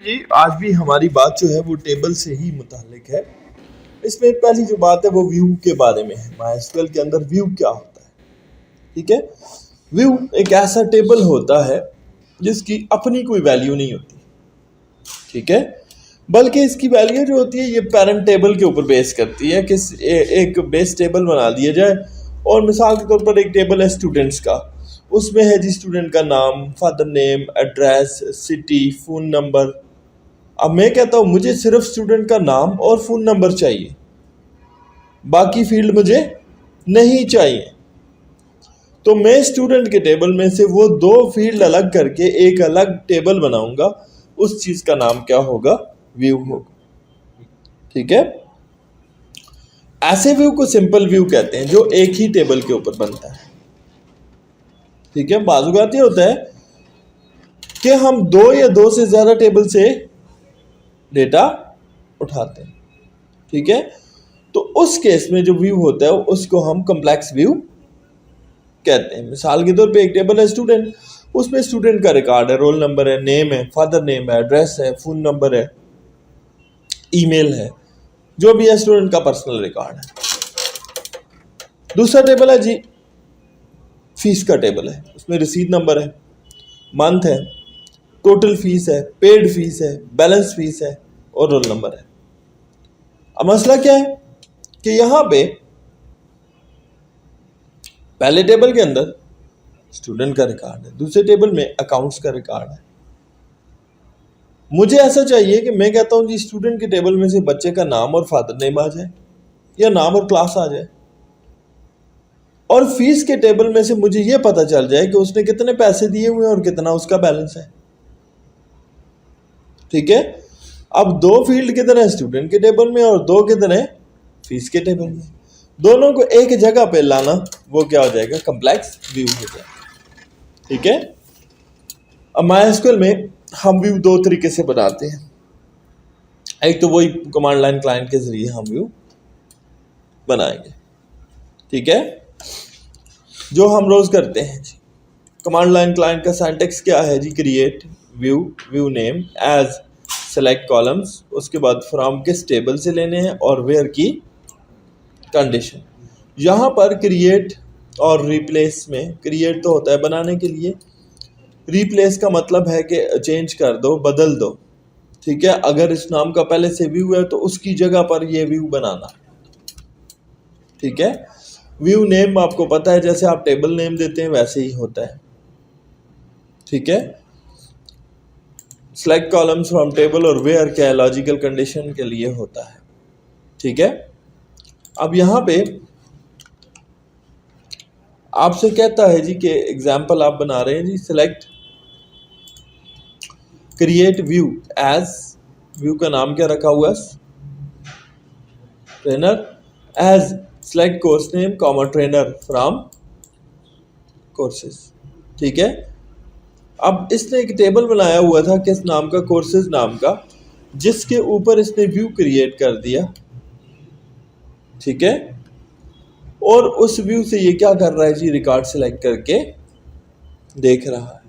जी आज भी हमारी बात जो है वो टेबल से ही मुतालिक है। इसमें पहली जो बात है वो व्यू के बारे में है। माइस्क्ल के अंदर व्यू क्या होता है? ठीक है, व्यू एक ऐसा टेबल होता है जिसकी अपनी कोई वैल्यू नहीं होती। ठीक है, बल्कि इसकी वैल्यू जो होती है ये पेरेंट टेबल के ऊपर बेस करती है कि एक बेस टेबल बना दिया जाए और मिसाल के तौर पर एक टेबल है स्टूडेंट्स का। उसमें है जी स्टूडेंट का नाम, father name, address, city, phone number. अब मैं कहता हूँ मुझे सिर्फ स्टूडेंट का नाम और फ़ोन नंबर चाहिए, बाकी फील्ड मुझे नहीं चाहिए। तो मैं स्टूडेंट के टेबल में से वो दो फील्ड अलग करके एक अलग टेबल बनाऊंगा। उस चीज़ का नाम क्या होगा? व्यू होगा। ठीक है, ऐसे व्यू को सिंपल व्यू कहते हैं जो एक ही टेबल के ऊपर बनता है। ठीक है, बाजुगात ये होता है कि हम दो या दो से ज़्यादा टेबल से डेटा उठाते हैं। ठीक है, तो उस केस में जो व्यू होता है उसको हम कम्प्लेक्स व्यू कहते हैं। मिसाल के तौर पे एक टेबल है स्टूडेंट, उसमें स्टूडेंट का रिकॉर्ड है, रोल नंबर है, नेम है, फादर नेम है, एड्रेस है, फ़ोन नंबर है, ईमेल है, जो भी है स्टूडेंट का पर्सनल रिकॉर्ड है। दूसरा टेबल है जी फीस का टेबल है, उसमें रसीद नंबर है, मंथ है, टोटल फीस है, पेड फीस है, बैलेंस फीस है और रोल नंबर है। अब मसला क्या है कि यहाँ पे पहले टेबल के अंदर स्टूडेंट का रिकॉर्ड है, दूसरे टेबल में अकाउंट्स का रिकॉर्ड है। मुझे ऐसा चाहिए कि मैं कहता हूँ जी स्टूडेंट के टेबल में से बच्चे का नाम और फादर नेम आ जाए या नाम और क्लास आ जाए, और फीस के टेबल में से मुझे यह पता चल जाए कि उसने कितने पैसे दिए हुए हैं और कितना उसका बैलेंस है। ठीक है, अब दो फील्ड किधर है? स्टूडेंट के टेबल में और दो किधर है? फीस के टेबल में। दोनों को एक जगह पे लाना वो क्या हो जाएगा? कम्प्लेक्स व्यू हो जाएगा। ठीक है, अब माइस्क्ल में हम व्यू दो तरीके से बनाते हैं। एक तो वही कमांड लाइन क्लाइंट के जरिए हम व्यू बनाएंगे। ठीक है, जो हम रोज करते हैं जी। कमांड लाइन क्लाइंट का सिंटैक्स क्या है जी? Create view, view name as, select columns, उसके बाद फ्रॉम किस टेबल से लेने हैं और वेयर की कंडीशन। यहाँ पर क्रिएट और रिप्लेस में क्रिएट तो होता है बनाने के लिए, रिप्लेस का मतलब है कि चेंज कर दो, बदल दो। ठीक है, अगर इस नाम का पहले से व्यू है तो उसकी जगह पर ये व्यू बनाना। ठीक है, व्यू नेम आपको पता है जैसे आप टेबल नेम देते हैं वैसे ही होता है। ठीक है, सेलेक्ट कॉलम्स फ्रॉम टेबल और वेयर क्या है? लॉजिकल कंडीशन के लिए होता है। ठीक है, अब यहाँ पे आपसे कहता है जी कि एग्जाम्पल आप बना रहे हैं जी, select create view as, view का नाम क्या रखा हुआ है? Trainer. As select course name comma trainer from courses. ठीक है, अब इसने एक टेबल बनाया हुआ था किस नाम का? कोर्सेज नाम का, जिसके ऊपर इसने व्यू क्रिएट कर दिया। ठीक है, और उस व्यू से ये क्या कर रहा है जी? रिकॉर्ड सेलेक्ट करके देख रहा है।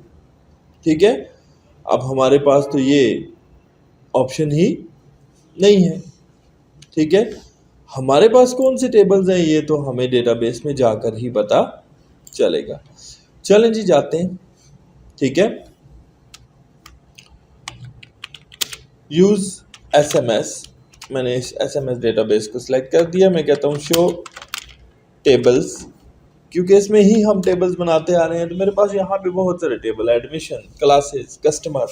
ठीक है, अब हमारे पास तो ये ऑप्शन ही नहीं है। ठीक है, हमारे पास कौन से टेबल्स हैं ये तो हमें डेटाबेस में जाकर ही पता चलेगा। चलें जी जाते हैं। ठीक है, यूज एसएमएस, मैंने इस एसएमएस डेटाबेस को सिलेक्ट कर दिया। मैं कहता हूँ शो टेबल्स, क्योंकि इसमें ही हम टेबल्स बनाते आ रहे हैं। तो मेरे पास यहाँ पे बहुत सारे टेबल है, एडमिशन, क्लासेस, कस्टमर,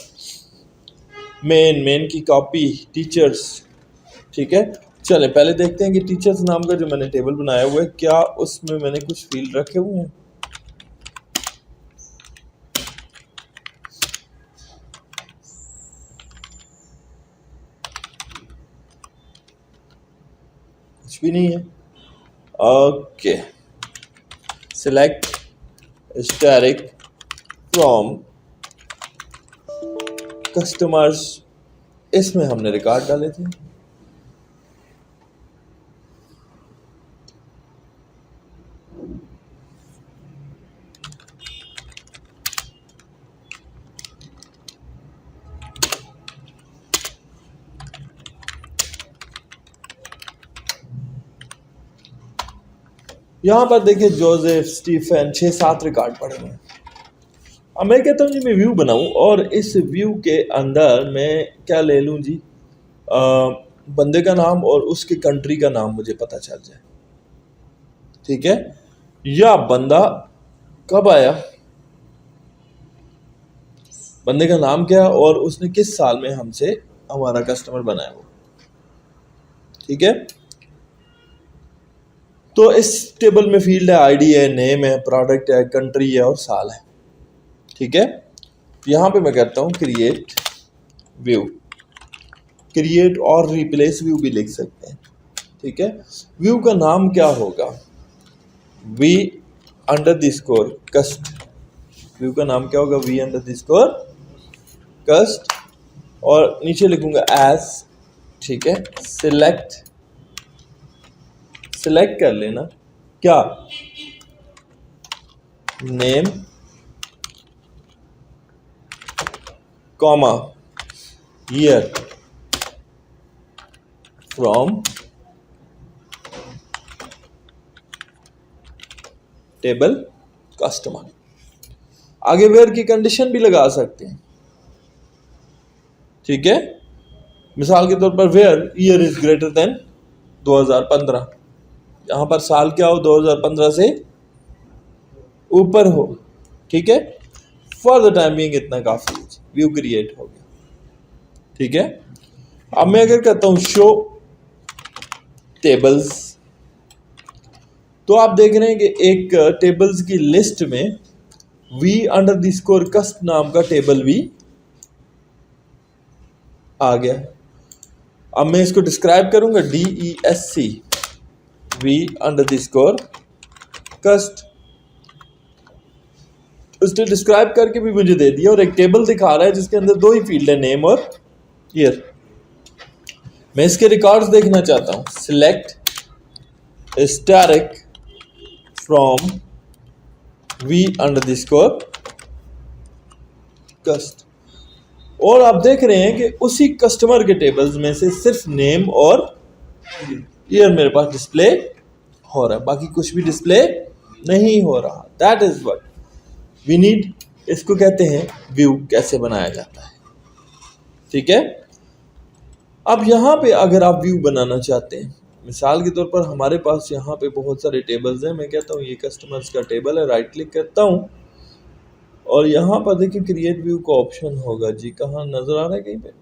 मेन की कॉपी, टीचर्स। ठीक है, चले पहले देखते हैं कि टीचर्स नाम का जो मैंने टेबल बनाया हुआ है क्या उसमें मैंने कुछ फील्ड रखे हुए हैं। कुछ भी नहीं है। Okay, select static from customers, इसमें हमने रिकॉर्ड डाले थे। यहाँ पर देखिए जोसेफ, स्टीफन, 6-7 रिकॉर्ड पड़े हुए हैं। अब मैं कहता हूँ जी मैं व्यू बनाऊँ और इस व्यू के अंदर मैं क्या ले लूँ जी, बंदे का नाम और उसके कंट्री का नाम मुझे पता चल जाए, ठीक है। या बंदा कब आया, बंदे का नाम क्या है और उसने किस साल में हमसे हमारा कस्टमर बनाया वो, ठीक है। तो इस टेबल में फील्ड है, आईडी है, नेम है, प्रोडक्ट है, कंट्री है और साल है, ठीक है। यहाँ पे मैं कहता हूँ क्रिएट व्यू, क्रिएट और रिप्लेस व्यू भी लिख सकते हैं, ठीक है। व्यू का नाम क्या होगा, वी अंडर द स्कोर कस्ट, व्यू का नाम क्या होगा, we under the score cust, और नीचे लिखूंगा एज, ठीक है। सिलेक्ट, सिलेक्ट कर लेना क्या, name comma year from table customer. आगे वेयर की कंडीशन भी लगा सकते हैं, ठीक है। मिसाल के तौर पर where year is greater than 2015, यहां पर साल क्या हो, 2015 से ऊपर हो, ठीक है। फॉर द टाइम बिंग इतना काफी है, व्यू क्रिएट हो गया, ठीक है। अब मैं अगर कहता हूं शो टेबल्स, तो आप देख रहे हैं कि एक टेबल्स की लिस्ट में वी अंडर द स्कोर कस्ट नाम का टेबल भी आ गया। अब मैं इसको डिस्क्राइब करूंगा, DESC, V under the score cust, उसने डिस्क्राइब करके भी मुझे दे दिया और एक टेबल दिखा रहा है जिसके अंदर 2 ही फील्ड है, नेम और ईयर। मैं इसके रिकॉर्ड्स देखना चाहता हूं, select static from V under the score cust, और आप देख रहे हैं कि उसी कस्टमर के टेबल्स में से सिर्फ नेम और ईयर मेरे पास डिस्प्ले हो रहा है, बाकी कुछ भी डिस्प्ले नहीं हो रहा। That is what we need. इसको कहते हैं व्यू कैसे बनाया जाता है, ठीक है। अब यहाँ पे अगर आप व्यू बनाना चाहते हैं, मिसाल के तौर पर हमारे पास यहाँ पे बहुत सारे टेबल्स हैं, मैं कहता हूँ ये कस्टमर्स का टेबल है, राइट क्लिक करता हूँ और यहाँ पर देखिए क्रिएट व्यू का ऑप्शन होगा जी, कहाँ नजर आ रहा है कहीं पे,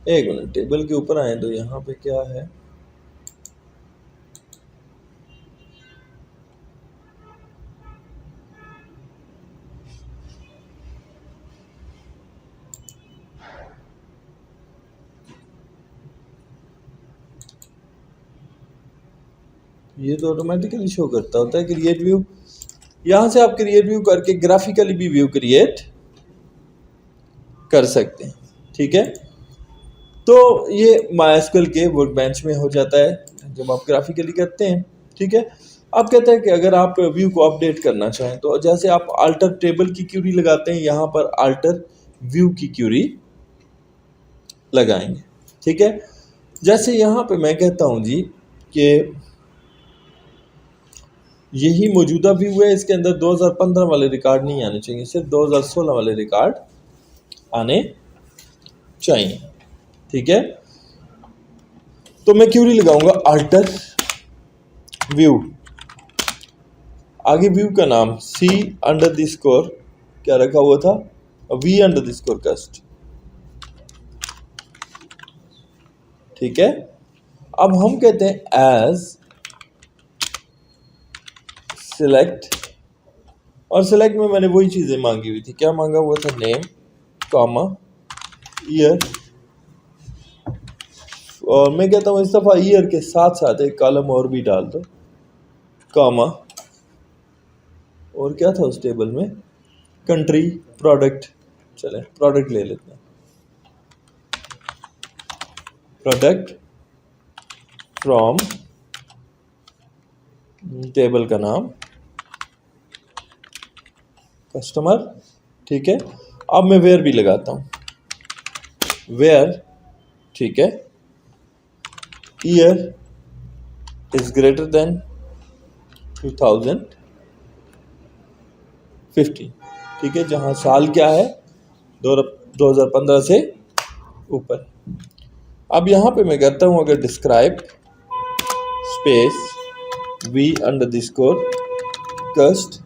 एक मिनट, टेबल के ऊपर आए तो यहाँ पे क्या है, ये तो ऑटोमेटिकली शो करता होता है क्रिएट व्यू। यहां से आप क्रिएट व्यू करके ग्राफिकली भी व्यू क्रिएट कर सकते हैं, ठीक है। तो ये MySQL के वर्कबेंच में हो जाता है जब आप ग्राफिकली करते हैं, ठीक है। आप कहते हैं कि अगर आप व्यू को अपडेट करना चाहें तो जैसे आप अल्टर टेबल की क्यूरी लगाते हैं, यहाँ पर अल्टर व्यू की क्यूरी लगाएंगे, ठीक है। जैसे यहाँ पे मैं कहता हूँ जी कि यही मौजूदा व्यू है, इसके अंदर 2015 वाले रिकॉर्ड नहीं आने चाहिए, सिर्फ 2016 वाले रिकॉर्ड आने चाहिए, ठीक है। तो मैं क्यूरी लगाऊंगा अल्टर व्यू, आगे व्यू का नाम सी अंडर द स्कोर क्या रखा हुआ था, वी अंडर द स्कोर कस्ट, ठीक है। अब हम कहते हैं एज सिलेक्ट, और सिलेक्ट में मैंने वही चीजें मांगी हुई थी, क्या मांगा हुआ था, नेम कॉमा ईयर, और मैं कहता हूँ इस दफा ईयर के साथ साथ एक कॉलम और भी डाल दो, कॉमा, और क्या था उस टेबल में, कंट्री, प्रोडक्ट, चले प्रोडक्ट ले लेते हैं, प्रोडक्ट फ्रॉम टेबल का नाम कस्टमर, ठीक है। अब मैं वेयर भी लगाता हूँ, वेयर, ठीक है, ईयर इज ग्रेटर देन 2050, ठीक है, जहाँ साल क्या है 2015 से ऊपर। अब यहाँ पे मैं कहता हूँ अगर डिस्क्राइब स्पेस v__ कस्ट,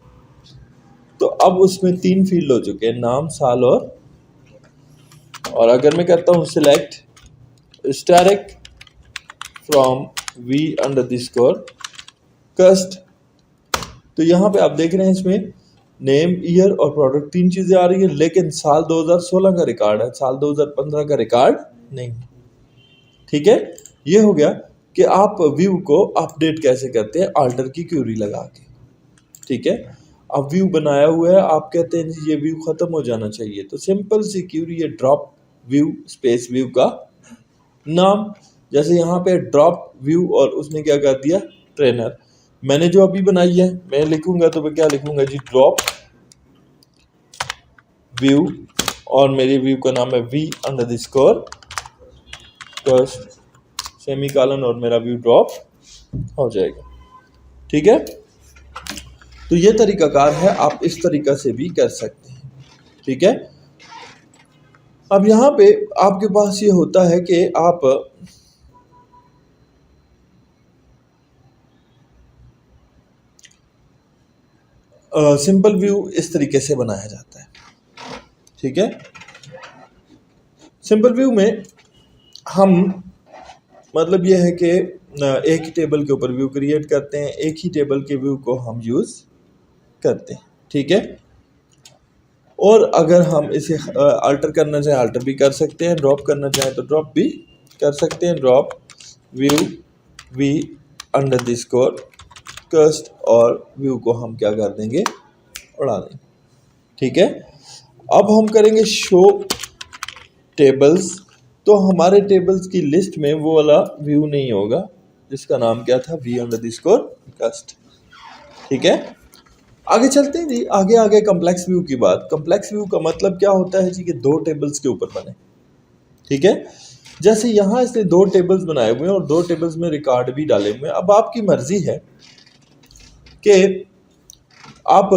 तो अब उसमें 3 फील्ड हो चुके हैं, नाम, साल और अगर मैं कहता हूँ सिलेक्ट स्टैटिक फ्रॉम v__ कस्ट, तो यहाँ पे आप देख रहे हैं इसमें नेम, ईयर और प्रोडक्ट 3 चीज़ें आ रही है, लेकिन साल 2016 का रिकॉर्ड है, साल 2015 का रिकॉर्ड नहीं। ठीक है, ये हो गया कि आप व्यू को अपडेट कैसे करते हैं, अल्टर की क्यूरी लगा के। ठीक है, अब व्यू बनाया हुआ है, आप कहते हैं जी ये व्यू ख़त्म हो जाना चाहिए, तो सिंपल सी क्यूरी है, ड्रॉप व्यू स्पेस व्यू का नाम, जैसे यहाँ पे ड्रॉप व्यू और उसने क्या कर दिया ट्रेनर। मैंने जो अभी बनाई है मैं लिखूंगा तो मैं क्या लिखूंगा जी, ड्रॉप व्यू और मेरे व्यू का नाम है v__ कस्ट सेमीकोलन और मेरा व्यू ड्रॉप हो जाएगा। ठीक है, तो ये तरीकाकार है, आप इस तरीका से भी कर सकते हैं। ठीक है, अब यहाँ पे आपके पास ये होता है कि आप सिंपल व्यू इस तरीके से बनाया जाता है। ठीक है, सिंपल व्यू में हम मतलब ये है कि एक ही टेबल के ऊपर व्यू क्रिएट करते हैं, एक ही टेबल के व्यू को हम यूज़ करते हैं। ठीक है, और अगर हम इसे अल्टर करना चाहें अल्टर भी कर सकते हैं, ड्रॉप करना चाहें तो ड्रॉप भी कर सकते हैं। ड्रॉप व्यू v__ कस्ट और व्यू को हम क्या कर देंगे, उड़ा देंगे। ठीक है, अब हम करेंगे शो टेबल्स, तो हमारे टेबल्स की लिस्ट में वो वाला व्यू नहीं होगा जिसका नाम क्या था v__ कस्ट। ठीक है, आगे चलते हैं जी, आगे कम्प्लेक्स व्यू की बात। कम्प्लेक्स व्यू का मतलब क्या होता है जी कि 2 टेबल्स के ऊपर बने। ठीक है, जैसे यहाँ इसने 2 टेबल्स बनाए हुए हैं और 2 टेबल्स में रिकॉर्ड भी डाले हुए हैं। अब आपकी मर्जी है कि आप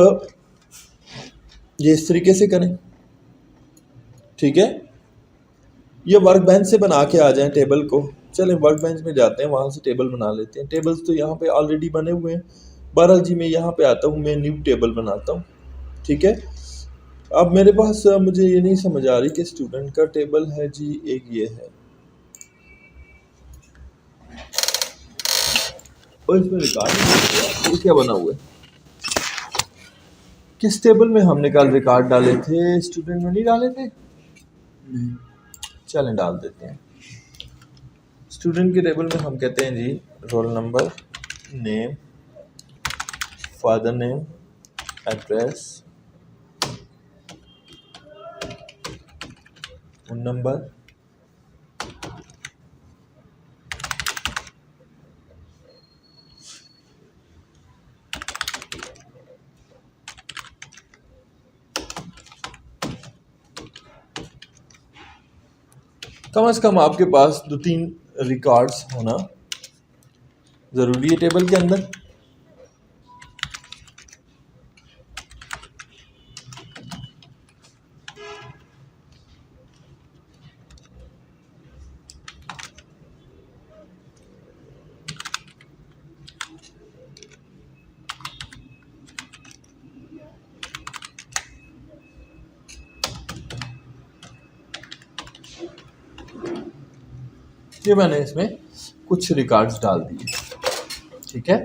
ये इस तरीके से करें। ठीक है, ये वर्क बेंच से बना के आ जाएं टेबल को, चलें वर्क बेंच में जाते हैं, वहाँ से टेबल बना लेते हैं। टेबल्स तो यहाँ पे ऑलरेडी बने हुए हैं। बहरहाल जी मैं यहाँ पे आता हूँ, मैं न्यू टेबल बनाता हूँ। ठीक है, अब मेरे पास मुझे ये नहीं समझ आ रही कि स्टूडेंट का टेबल है जी, एक ये है और इसमें रिकॉर्ड ये क्या बना हुआ है, किस टेबल में हमने कल रिकॉर्ड डाले थे, स्टूडेंट में नहीं डाले थे, चलें डाल देते हैं। स्टूडेंट के टेबल में हम कहते हैं जी roll number, name, father name, address, phone number, कम से कम आपके पास 2-3 रिकॉर्ड्स होना ज़रूरी है टेबल के अंदर। ये मैंने इसमें कुछ रिकॉर्ड्स डाल दिए। ठीक है,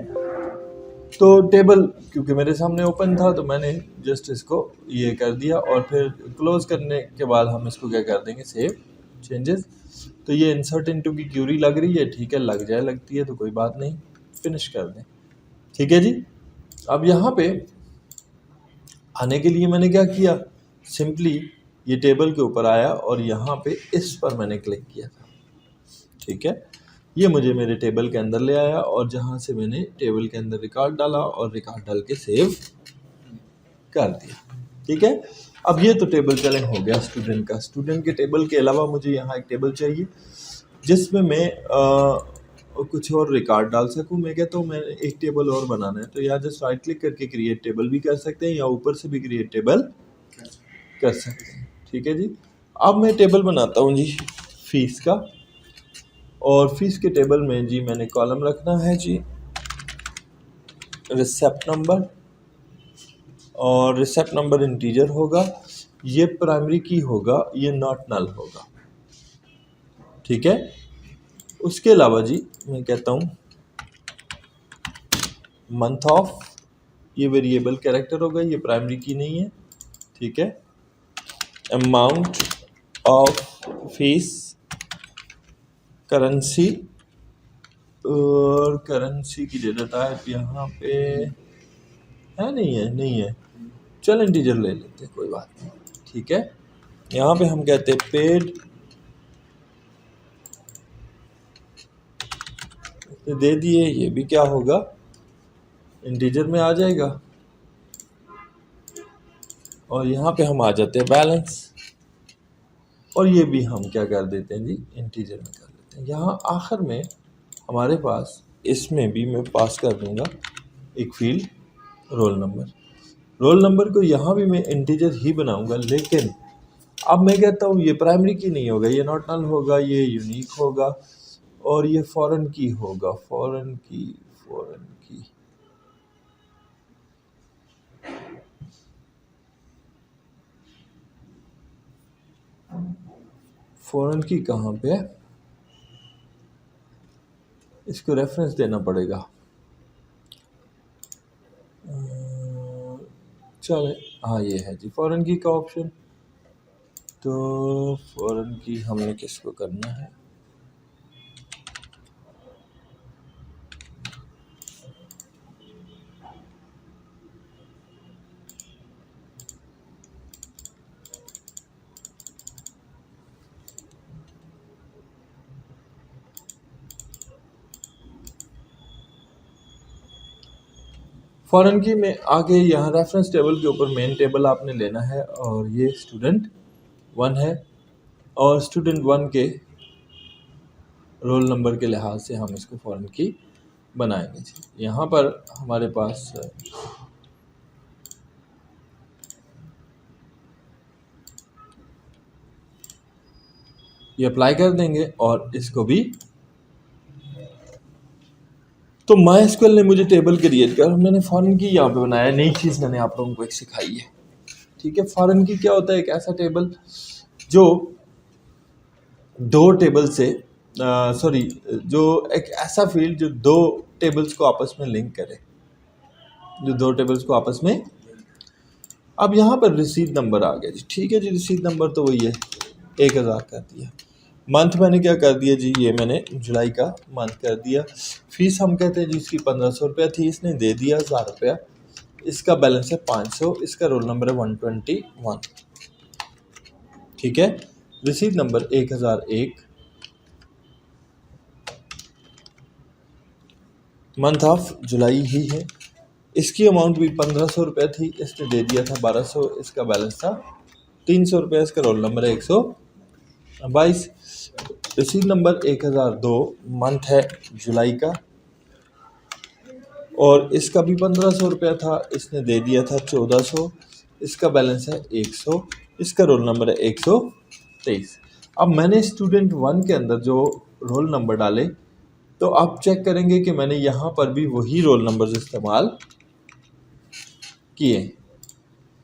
तो टेबल क्योंकि मेरे सामने ओपन था तो मैंने जस्ट इसको ये कर दिया और फिर क्लोज करने के बाद हम इसको क्या कर देंगे, सेव चेंजेस। तो ये इंसर्ट इनटू की क्यूरी लग रही है, ठीक है, लग जाए, लगती है तो कोई बात नहीं, फिनिश कर दें। ठीक है जी, अब यहाँ पे आने के लिए मैंने क्या किया, सिंपली ये टेबल के ऊपर आया और यहाँ पे इस पर मैंने क्लिक किया था। ठीक है, ये मुझे मेरे टेबल के अंदर ले आया और जहाँ से मैंने टेबल के अंदर रिकॉर्ड डाला और रिकॉर्ड डाल के सेव कर दिया। ठीक है, अब ये तो टेबल चले हो गया स्टूडेंट का। स्टूडेंट के टेबल के अलावा मुझे यहाँ एक टेबल चाहिए जिसमें मैं कुछ और रिकॉर्ड डाल सकूँ। मैं कहता हूँ मैंने एक टेबल और बनाना है, तो यहाँ जस्ट राइट क्लिक करके क्रिएट टेबल भी कर सकते हैं या ऊपर से भी क्रिएट टेबल कर सकते हैं। ठीक है जी। अब मैं टेबल बनाता हूँ जी फीस का, और फीस के टेबल में जी मैंने कॉलम रखना है जी रिसेप्ट नंबर, और रिसेप्ट नंबर इंटीजर होगा, ये प्राइमरी की होगा, ये नॉट नल होगा। ठीक है। उसके अलावा जी मैं कहता हूँ मंथ ऑफ, ये वेरिएबल कैरेक्टर होगा, ये प्राइमरी की नहीं है। ठीक है। अमाउंट ऑफ फीस, करेंसी, और करेंसी की डेटा टाइप यहाँ पे है नहीं है, चल इंटीजर ले लेते हैं, कोई बात नहीं। ठीक है। यहाँ पे हम कहते हैं पेड, दे दिए, ये भी क्या होगा इंटीजर में आ जाएगा, और यहाँ पे हम आ जाते हैं बैलेंस, और ये भी हम क्या कर देते हैं जी इंटीजर में कर लेते हैं। यहाँ आखिर में हमारे पास इसमें भी मैं पास कर दूंगा एक field roll number. Roll number को यहाँ भी मैं इंटीजर ही बनाऊंगा, लेकिन अब मैं कहता हूँ ये प्राइमरी की नहीं होगा, ये नॉट नल होगा, ये यूनिक होगा, और ये फॉरेन की होगा। फॉरेन की फॉरेन की कहाँ पे है, इसको रेफरेंस देना पड़ेगा। चले, हाँ ये है जी फॉरेन की का ऑप्शन। तो फॉरेन की हमने किसको करना है, फॉरेन की में आगे यहाँ रेफरेंस टेबल के ऊपर मेन टेबल आपने लेना है, और ये स्टूडेंट 1 है, और स्टूडेंट 1 के रोल नंबर के लिहाज से हम इसको फॉरेन की बनाएंगे जी। यहाँ पर हमारे पास ये अप्लाई कर देंगे, और इसको भी तो MySQL ने मुझे टेबल क्रिएट कर, मैंने फॉरेन की यहाँ पे बनाया। नई चीज़ मैंने आप लोगों को एक सिखाई है। ठीक है। फॉरेन की क्या होता है, एक ऐसा टेबल जो दो टेबल से जो एक ऐसा फील्ड जो दो टेबल्स को आपस में लिंक करे, जो दो टेबल्स को आपस में। अब यहाँ पर रसीद नंबर आ गया जी। ठीक है जी। रसीद नंबर तो वही है, 1000 कर दिया। मंथ मैंने क्या कर दिया जी, ये मैंने जुलाई का मंथ कर दिया। फीस हम कहते हैं जी इसकी 1500 रुपया थी, इसने दे दिया 1000 रुपया। इसका बैलेंस है 500, इसका रोल नंबर है 121। ठीक है। रसीद नंबर 1001, मंथ ऑफ जुलाई ही है, इसकी अमाउंट भी 1500 रुपया थी, इसने दे दिया था 1200, इसका बैलेंस था 300 रुपया, इसका रोल नंबर है 122। रसीद नंबर 1002, मंथ है जुलाई का, और इसका भी 1500 रुपया था, इसने दे दिया था 1400, इसका बैलेंस है 100, इसका रोल नंबर है 123। अब मैंने स्टूडेंट 1 के अंदर जो रोल नंबर डाले, तो आप चेक करेंगे कि मैंने यहाँ पर भी वही रोल नंबर्स इस्तेमाल किए।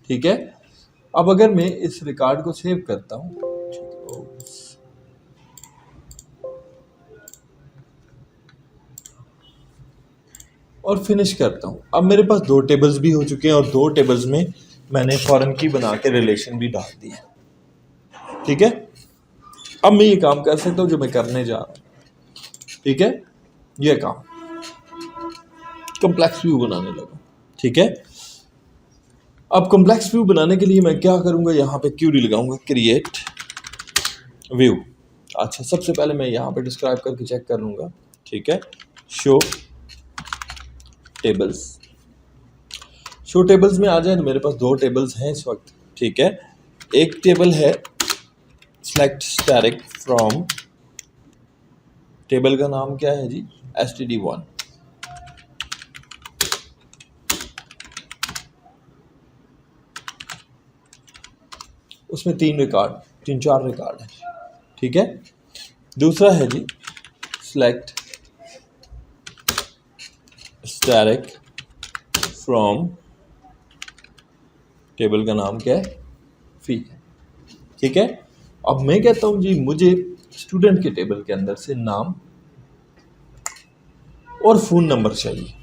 ठीक है। अब अगर मैं इस रिकॉर्ड को सेव करता हूँ और फिनिश करता हूँ, अब मेरे पास दो टेबल्स भी हो चुके हैं, और दो टेबल्स में मैंने फॉरेन की बना के रिलेशन भी डाल दिया। ठीक है। अब मैं ये काम कर सकता हूँ जो मैं करने जा रहा हूँ। ठीक है। ये काम कॉम्प्लेक्स व्यू बनाने लगा। ठीक है। अब कॉम्प्लेक्स व्यू बनाने के लिए मैं क्या करूँगा, यहाँ पे क्यूरी लगाऊंगा, क्रिएट व्यू। अच्छा, सबसे पहले मैं यहाँ पे डिस्क्राइब करके चेक कर लूँगा। ठीक है। शो टेबल्स, शो टेबल्स में आ जाए तो मेरे पास दो टेबल्स हैं इस वक्त। ठीक है। एक टेबल है सेलेक्ट स्टैटिक फ्रॉम, टेबल का नाम क्या है जी, std1। उसमें 3-4 रिकॉर्ड है, ठीक है। दूसरा है जी सेलेक्ट स्टैटिक फ्रॉम, टेबल का नाम क्या है, फी है, ठीक है। अब मैं कहता हूं जी मुझे स्टूडेंट के टेबल के अंदर से नाम और फ़ोन नंबर चाहिए,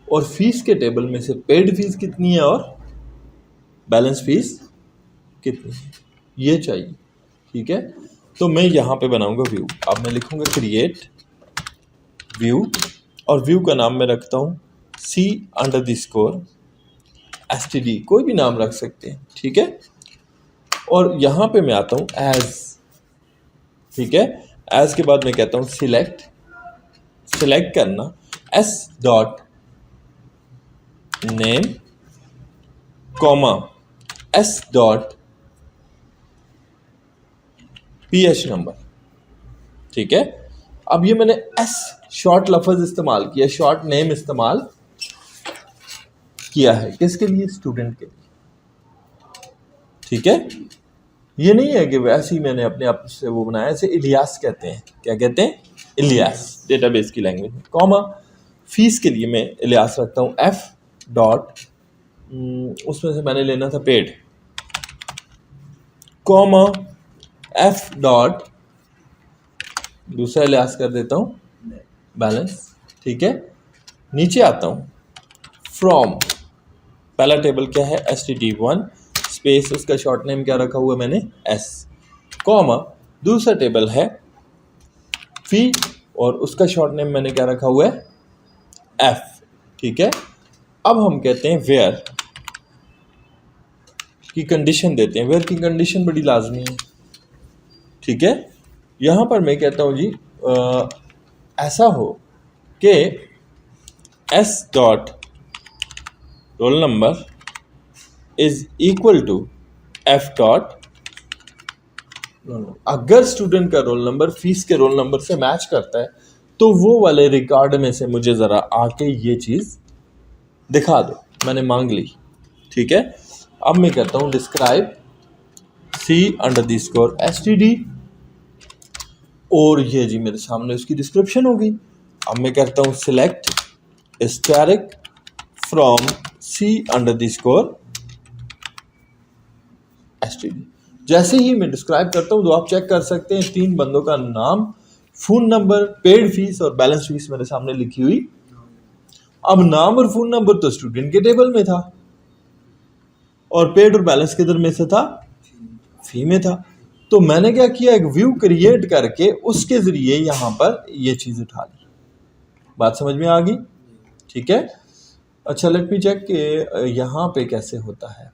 और फीस के टेबल में से पेड फीस कितनी है और बैलेंस फीस कितनी है, ये चाहिए, ठीक है। तो मैं यहाँ पे बनाऊंगा व्यू। अब मैं लिखूंगा क्रिएट व्यू, और व्यू का नाम मैं रखता हूँ C_std, कोई भी नाम रख सकते हैं, ठीक है। और यहाँ पे मैं आता हूँ एज, ठीक है। एज के बाद मैं कहता हूँ सिलेक्ट करना s.name, कॉमा s.ph नंबर, ठीक है। अब ये मैंने s शॉर्ट लफ्ज इस्तेमाल किया, शॉर्ट नेम इस्तेमाल किया है, किसके लिए, स्टूडेंट के लिए, ठीक है। ये नहीं है कि वैसे ही मैंने अपने आप से वो बनाया, इसे इलियास कहते हैं, क्या कहते हैं, इलियास, डेटाबेस की लैंग्वेज में। कॉमा फीस के लिए मैं इलियास रखता हूँ f डॉट, उसमें से मैंने लेना था पेड, कॉमा f डॉट, दूसरा इलियास कर देता हूँ बैलेंस, ठीक है। नीचे आता हूँ फ्रॉम, पहला टेबल क्या है, std1 स्पेस, उसका शॉर्ट नेम क्या रखा हुआ है मैंने, s, कॉमा दूसरा टेबल है फी, और उसका शॉर्ट नेम मैंने क्या रखा हुआ है, f, ठीक है। अब हम कहते हैं वेयर की कंडीशन देते हैं, वेयर की कंडीशन बड़ी लाजमी है, ठीक है। यहाँ पर मैं कहता हूँ जी ऐसा हो कि s dot roll number is equal to f dot, अगर स्टूडेंट का रोल नंबर फीस के रोल नंबर से मैच करता है तो वो वाले रिकॉर्ड में से मुझे ज़रा आके ये चीज़ दिखा दो, मैंने मांग ली, ठीक है। अब मैं कहता हूँ डिस्क्राइब C_std, और ये जी मेरे सामने उसकी डिस्क्रिप्शन होगी। अब मैं कहता हूँ सिलेक्ट स्टैटिक फ्रॉम C_std। जैसे ही मैं डिस्क्राइब करता हूँ तो आप चेक कर सकते हैं 3 बंदों का नाम, फ़ोन नंबर, पेड फीस और बैलेंस फीस मेरे सामने लिखी हुई। अब नाम और फ़ोन नंबर तो स्टूडेंट के टेबल में था, और पेड और बैलेंस किधर में से था, फी में था। तो मैंने क्या किया, एक व्यू क्रिएट करके उसके ज़रिए यहाँ पर ये चीज़ उठा ली। बात समझ में आ गई, ठीक है। अच्छा लेट मी चेक कि यहाँ पे कैसे होता है।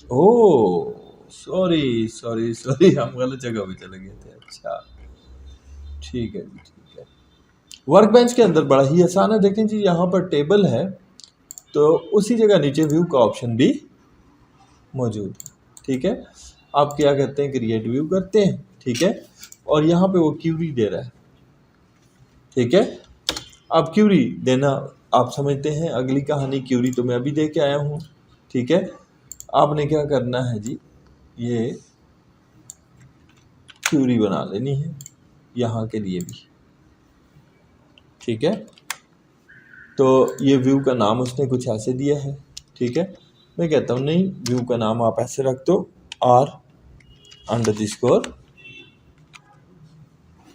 ओह सॉरी हम गलत जगह पे चले गए थे। अच्छा ठीक है जी, ठीक है। वर्क बेंच के अंदर बड़ा ही आसान है, देखें जी यहाँ पर टेबल है तो उसी जगह नीचे व्यू का ऑप्शन भी मौजूद है, ठीक है। आप क्या करते हैं, क्रिएट व्यू करते हैं, ठीक है, और यहाँ पे वो क्यूरी दे रहा है, ठीक है। अब क्यूरी देना आप समझते हैं, अगली कहानी क्यूरी तो मैं अभी दे के आया हूँ, ठीक है। आपने क्या करना है जी, ये क्यूरी बना लेनी है यहाँ के लिए भी, ठीक है। तो ये व्यू का नाम उसने कुछ ऐसे दिया है, ठीक है। मैं कहता हूँ नहीं, व्यू का नाम आप ऐसे रख दो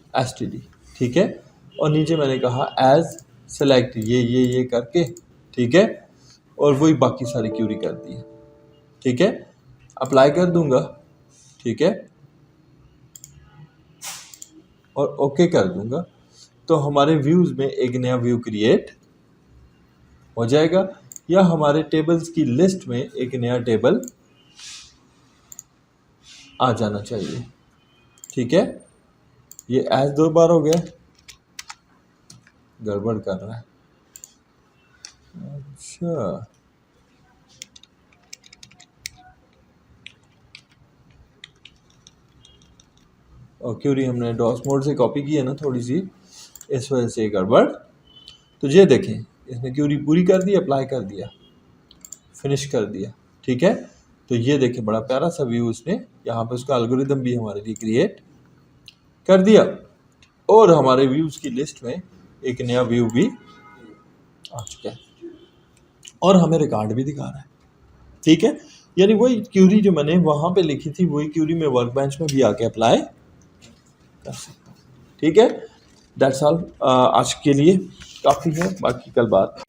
R_std, ठीक है। और नीचे मैंने कहा एज सेलेक्ट ये करके, ठीक है, और वही बाकी सारी क्यूरी कर दी है, ठीक है। अप्लाई कर दूंगा, ठीक है, और ओके कर दूंगा, तो हमारे व्यूज़ में एक नया व्यू क्रिएट हो जाएगा, या हमारे टेबल्स की लिस्ट में एक नया टेबल आ जाना चाहिए, ठीक है। ये एज 2 बार हो गया, गड़बड़ कर रहा है। अच्छा और क्यूरी हमने डॉस मोड से कॉपी की है ना थोड़ी सी, इस वजह से गड़बड़। तो ये देखें, इसने क्यूरी पूरी कर दी, अप्लाई कर दिया, फिनिश कर दिया, ठीक है। तो ये देखें बड़ा प्यारा सा व्यू उसने यहाँ पे उसका एल्गोरिदम भी हमारे लिए क्रिएट कर दिया, और हमारे व्यूज़ की लिस्ट में एक नया व्यू भी आ चुका है और हमें रिकॉर्ड भी दिखा रहा है, ठीक है। यानी वही क्यूरी जो मैंने वहाँ पे लिखी थी वही क्यूरी मैं वर्कबेंच में भी आके अप्लाई कर सकता हूँ, ठीक है। दैट्स ऑल, आज के लिए काफ़ी है, बाकी कल बात।